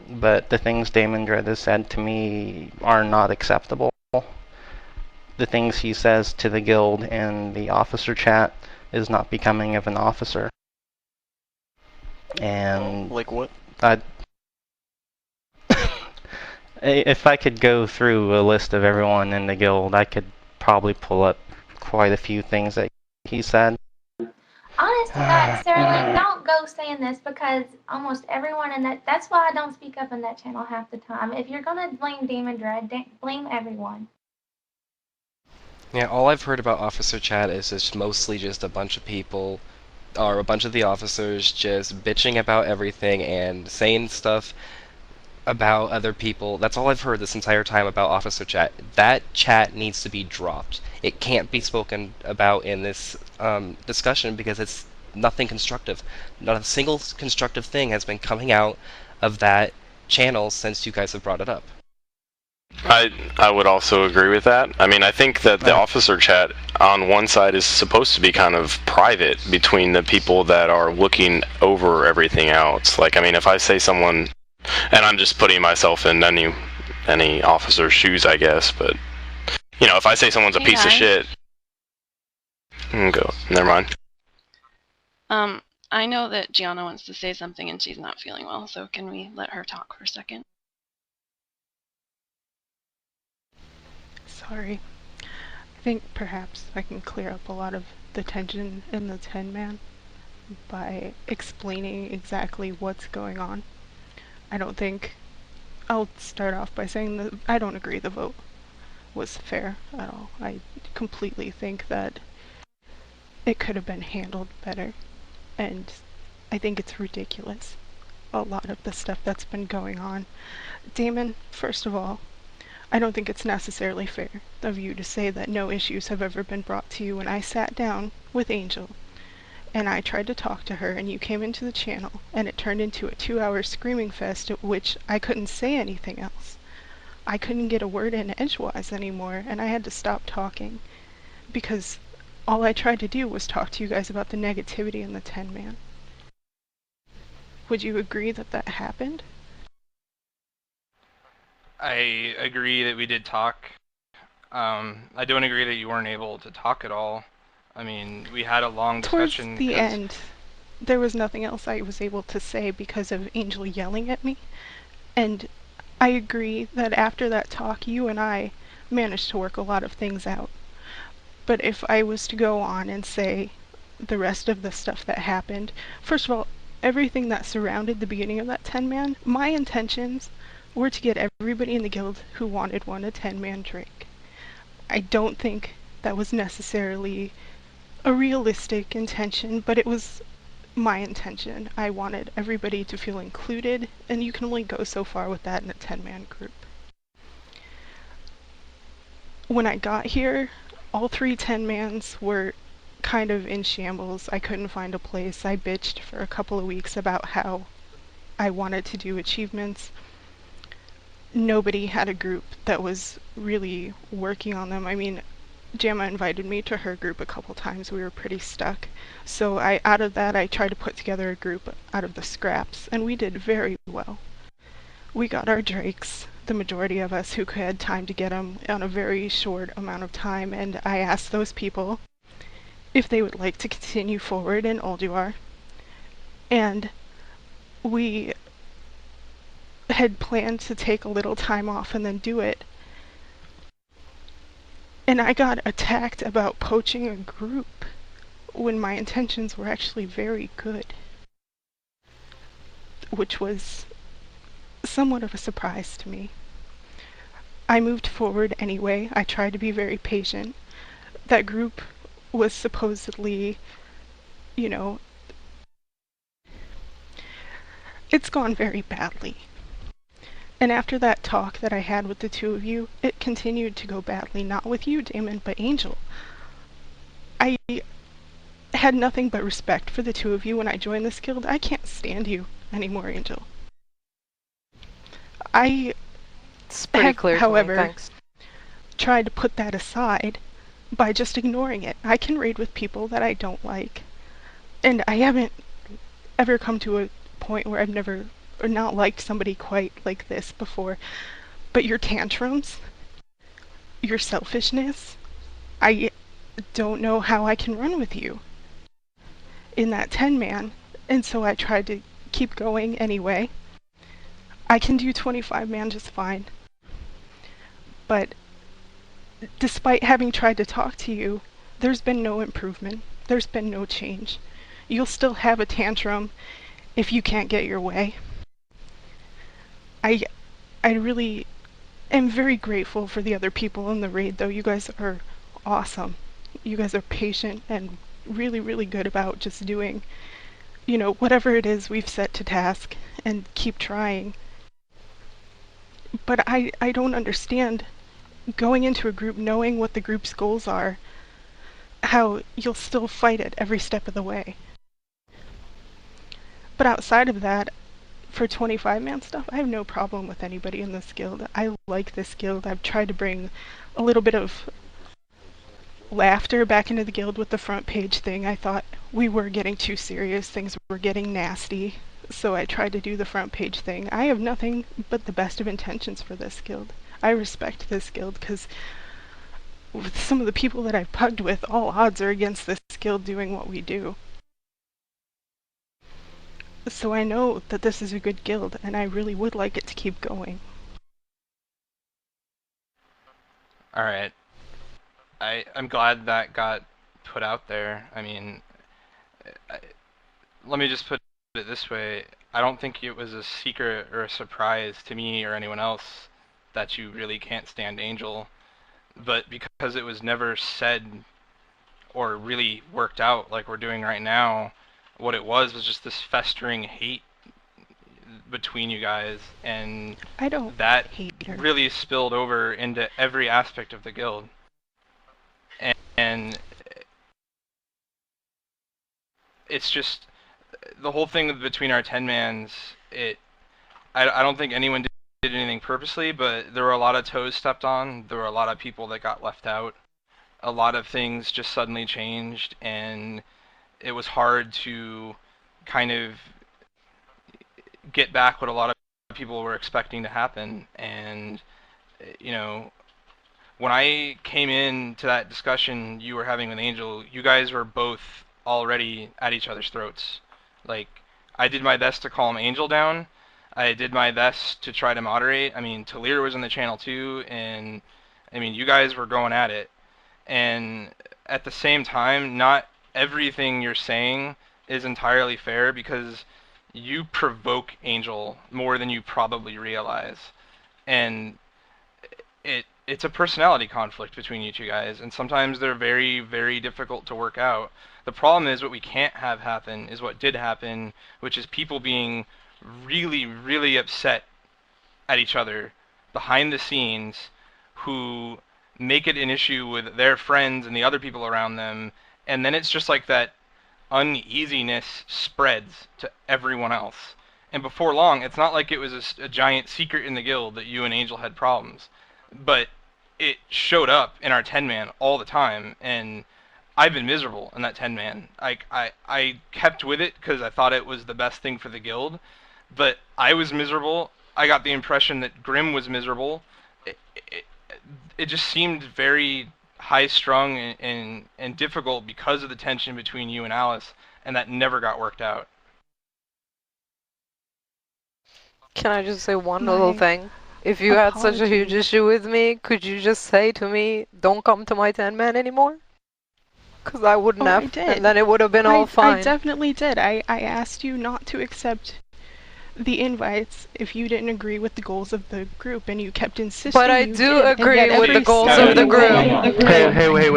but the things Damon Dredd has said to me are not acceptable. The things he says to the guild in the officer chat is not becoming of an officer. And like what? If I could go through a list of everyone in the guild, I could probably pull up quite a few things that he said. Honest to God, Sterling, don't go saying this because almost everyone in that's why I don't speak up in that channel half the time. If you're gonna blame Demon Dread, blame everyone. Yeah, all I've heard about officer chat is it's mostly just a bunch of people, or a bunch of the officers just bitching about everything and saying stuff about other people. That's all I've heard this entire time about officer chat. That chat needs to be dropped. It can't be spoken about in this discussion because it's nothing constructive. Not a single constructive thing has been coming out of that channel since you guys have brought it up. I would also agree with that. I mean, I think that the officer chat on one side is supposed to be kind of private between the people that are looking over everything else. Like, I mean, if I say someone, and I'm just putting myself in any officer's shoes, I guess, but you know, if I say someone's a piece of shit, go. Never mind. I know that Gianna wants to say something and she's not feeling well, so can we let her talk for a second? Sorry. I think perhaps I can clear up a lot of the tension in the 10-man by explaining exactly what's going on. I'll start off by saying that I don't agree the vote was fair at all. I completely think that it could have been handled better, and I think it's ridiculous, a lot of the stuff that's been going on. Damon, first of all, I don't think it's necessarily fair of you to say that no issues have ever been brought to you when I sat down with Angel and I tried to talk to her and you came into the channel and it turned into a 2-hour screaming fest at which I couldn't say anything else. I couldn't get a word in edgewise anymore and I had to stop talking because all I tried to do was talk to you guys about the negativity in the 10-man. Would you agree that that happened? I agree that we did talk. I don't agree that you weren't able to talk at all. I mean, we had a long discussion. Towards the end, there was nothing else I was able to say because of Angel yelling at me. And I agree that after that talk, you and I managed to work a lot of things out. But if I was to go on and say the rest of the stuff that happened, first of all, everything that surrounded the beginning of that 10-man, my intentions were to get everybody in the guild who wanted one a 10-man drink. I don't think that was necessarily a realistic intention, but it was my intention. I wanted everybody to feel included, and you can only go so far with that in a 10-man group. When I got here, all 3 10-mans were kind of in shambles. I couldn't find a place. I bitched for a couple of weeks about how I wanted to do achievements. Nobody had a group that was really working on them. I mean, Jamma invited me to her group a couple times. We were pretty stuck. So out of that, I tried to put together a group out of the scraps, and we did very well. We got our drakes, the majority of us who had time to get them on a very short amount of time, and I asked those people if they would like to continue forward in Ulduar. And we had planned to take a little time off and then do it. And I got attacked about poaching a group when my intentions were actually very good, which was somewhat of a surprise to me. I moved forward anyway. I tried to be very patient. That group was supposedly, you know, it's gone very badly. And after that talk that I had with the 2 of you, it continued to go badly, not with you, Damon, but Angel. I had nothing but respect for the 2 of you when I joined this guild. I can't stand you anymore, Angel. It's pretty clear however, to me, thanks. Tried to put that aside by just ignoring it. I can raid with people that I don't like. And I haven't ever come to a point where I've never not liked somebody quite like this before, but your tantrums, your selfishness, I don't know how I can run with you in that 10-man, and so I tried to keep going anyway. I can do 25-man just fine, but despite having tried to talk to you, there's been no improvement. There's been no change. You'll still have a tantrum if you can't get your way. I really am very grateful for the other people in the raid, though. You guys are awesome. You guys are patient and really, really good about just doing, you know, whatever it is we've set to task and keep trying. But I don't understand going into a group knowing what the group's goals are, how you'll still fight it every step of the way. But outside of that, for 25-man stuff, I have no problem with anybody in this guild. I like this guild. I've tried to bring a little bit of laughter back into the guild with the front page thing. I thought we were getting too serious. Things were getting nasty. So I tried to do the front page thing. I have nothing but the best of intentions for this guild. I respect this guild because with some of the people that I've pugged with, all odds are against this guild doing what we do. So I know that this is a good guild, and I really would like it to keep going. Alright. I'm glad that got put out there. I mean, let me just put it this way. I don't think it was a secret or a surprise to me or anyone else that you really can't stand Angel. But because it was never said or really worked out like we're doing right now, what it was just this festering hate between you guys, and I don't that hate her. really spilled over into every aspect of the guild. And it's just the whole thing between our 10-mans. I don't think anyone did anything purposely, but there were a lot of toes stepped on. There were a lot of people that got left out. A lot of things just suddenly changed, and it was hard to kind of get back what a lot of people were expecting to happen. And you know, when I came into that discussion you were having with Angel, you guys were both already at each other's throats. Like, I did my best to calm Angel down. I did my best to try to moderate. I mean, Talir was in the channel too, and I mean, you guys were going at it. And at the same time, not everything you're saying is entirely fair, because you provoke Angel more than you probably realize. And it's a personality conflict between you two guys, and sometimes they're very, very difficult to work out. The problem is what we can't have happen is what did happen, which is people being really, really upset at each other behind the scenes, who make it an issue with their friends and the other people around them, and then it's just like that uneasiness spreads to everyone else. And before long, it's not like it was a giant secret in the guild that you and Angel had problems, but it showed up in our 10-man all the time, and I've been miserable in that 10-man. I kept with it because I thought it was the best thing for the guild, but I was miserable. I got the impression that Grim was miserable. It just seemed very high-strung and difficult because of the tension between you and Alice, and that never got worked out. Can I just say one little thing? If you had such a huge issue with me, could you just say to me, don't come to my 10-man anymore? Because I wouldn't have, I did. and then it would have been all fine. I definitely did. I asked you not to accept the invites if you didn't agree with the goals of the group, and you kept insisting. But I do agree with the goals of the group. Hey, wait.